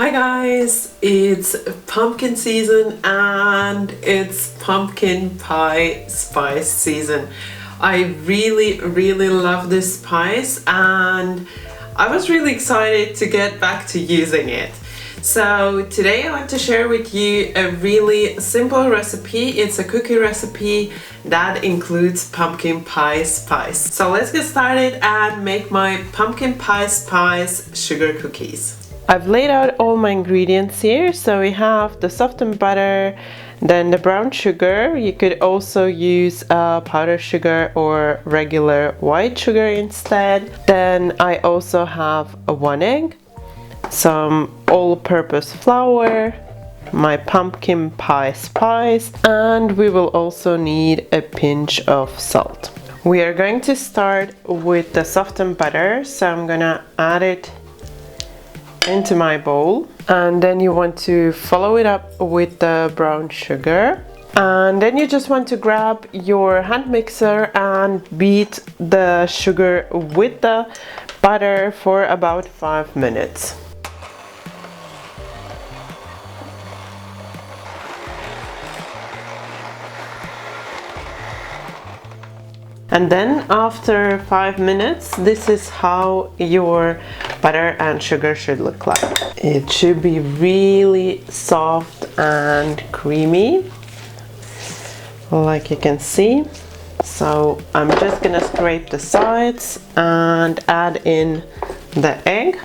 Hi guys, it's pumpkin season and it's pumpkin pie spice season. I really love this spice and I was really excited to get back to using it. So today I want to share with you a really simple recipe. It's a cookie recipe that includes pumpkin pie spice. So let's get started and make my pumpkin pie spice sugar cookies. I've laid out all my ingredients here. So we have the softened butter, then the brown sugar. You could also use powdered sugar or regular white sugar instead. Then I also have one egg, some all-purpose flour, my pumpkin pie spice, and we will also need a pinch of salt. We are going to start with the softened butter, so I'm gonna add it into my bowl, and then you want to follow it up with the brown sugar, and then you just want to grab your hand mixer and beat the sugar with the butter for about 5 minutes. And then after 5 minutes, this is how your butter and sugar should look like. It should be really soft and creamy, like you can see. So I'm just gonna scrape the sides and add in the egg.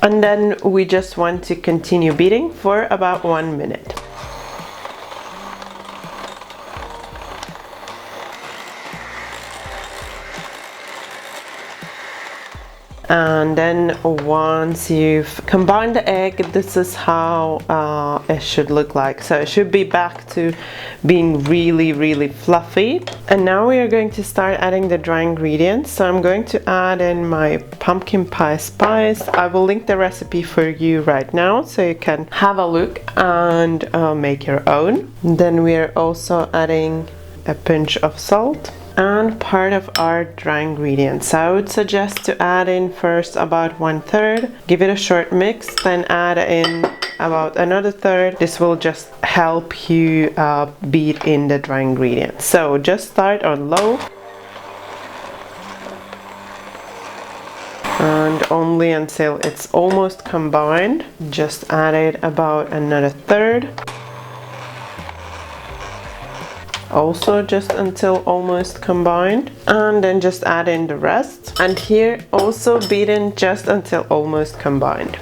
And then we just want to continue beating for about 1 minute. And then once you've combined the egg, this is how it should look like. So it should be back to being really fluffy. And now we are going to start adding the dry ingredients. So I'm going to add in my pumpkin pie spice. I will link the recipe for you right now so you can have a look and make your own. Then we are also adding a pinch of salt and part of our dry ingredients. So I would suggest to add in first about 1/3, give it a short mix, then add in about another third. This will just help you beat in the dry ingredients. So just start on low and only until it's almost combined. Just add it about another third. Also just until almost combined, and then just add in the rest, and here also beat in just until almost combined.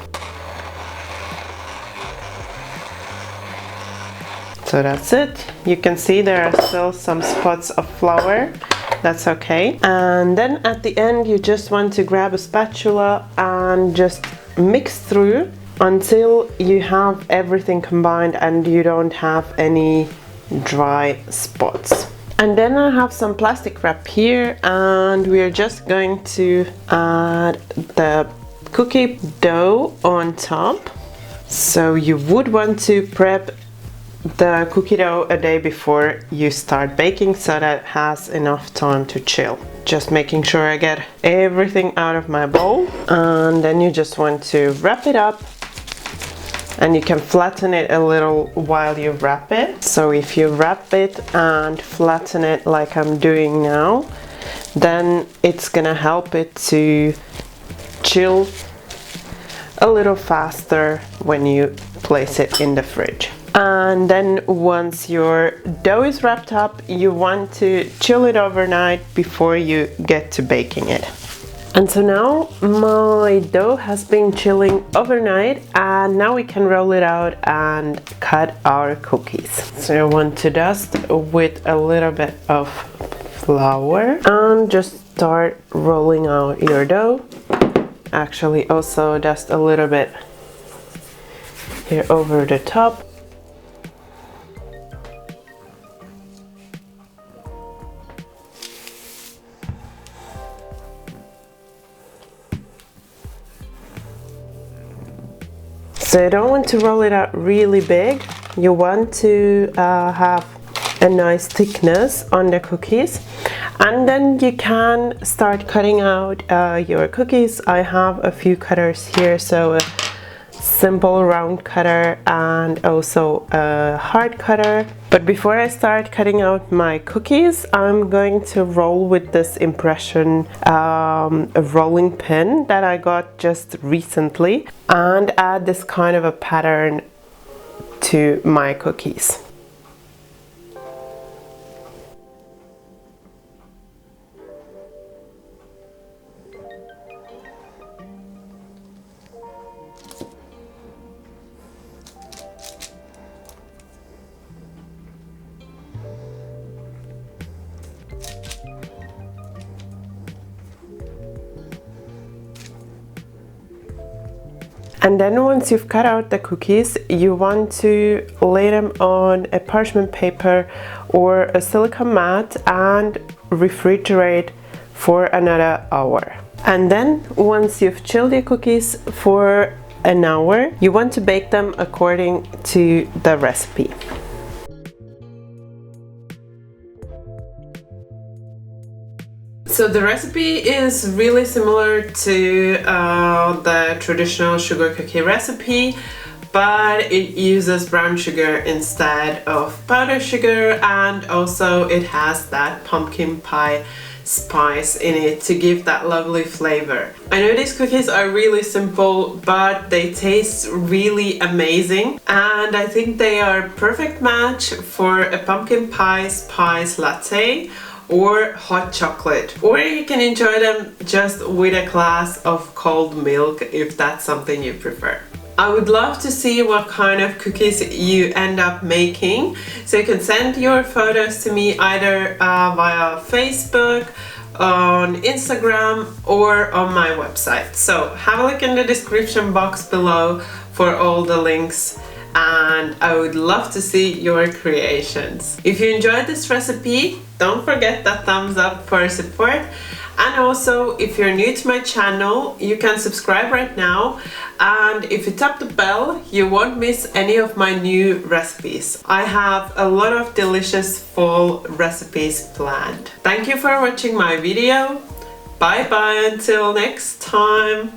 So that's it. You can see there are still some spots of flour. That's okay. And then at the end you just want to grab a spatula and just mix through until you have everything combined and you don't have any dry spots. And then I have some plastic wrap here, and we are just going to add the cookie dough on top. So you would want to prep the cookie dough a day before you start baking so that it has enough time to chill. Just making sure I get everything out of my bowl, and then you just want to wrap it up. And you can flatten it a little while you wrap it. So if you wrap it and flatten it like I'm doing now, then it's gonna help it to chill a little faster when you place it in the fridge. And then once your dough is wrapped up, you want to chill it overnight before you get to baking it. And so now my dough has been chilling overnight, and now we can roll it out and cut our cookies. So you want to dust with a little bit of flour and just start rolling out your dough. Actually also dust a little bit here over the top. So you don't want to roll it out really big. You want to have a nice thickness on the cookies. And then you can start cutting out your cookies. I have a few cutters here, so a simple round cutter and also a hard cutter. But before I start cutting out my cookies, I'm going to roll with this impression a rolling pin that I got just recently, and add this kind of a pattern to my cookies. And then once you've cut out the cookies, you want to lay them on a parchment paper or a silicone mat and refrigerate for another hour. And then once you've chilled your cookies for an hour, you want to bake them according to the recipe. So the recipe is really similar to the traditional sugar cookie recipe, but it uses brown sugar instead of powdered sugar, and also it has that pumpkin pie spice in it to give that lovely flavor. I know these cookies are really simple, but they taste really amazing, and I think they are a perfect match for a pumpkin pie spice latte or hot chocolate, or you can enjoy them just with a glass of cold milk if that's something you prefer. I would love to see what kind of cookies you end up making, so you can send your photos to me either via Facebook, on Instagram, or on my website. So have a look in the description box below for all the links, and I would love to see your creations. If you enjoyed this recipe, don't forget that thumbs up for support. And also, if you're new to my channel, you can subscribe right now, and if you tap the bell, you won't miss any of my new recipes. I have a lot of delicious fall recipes planned. Thank you for watching my video. Bye bye until next time.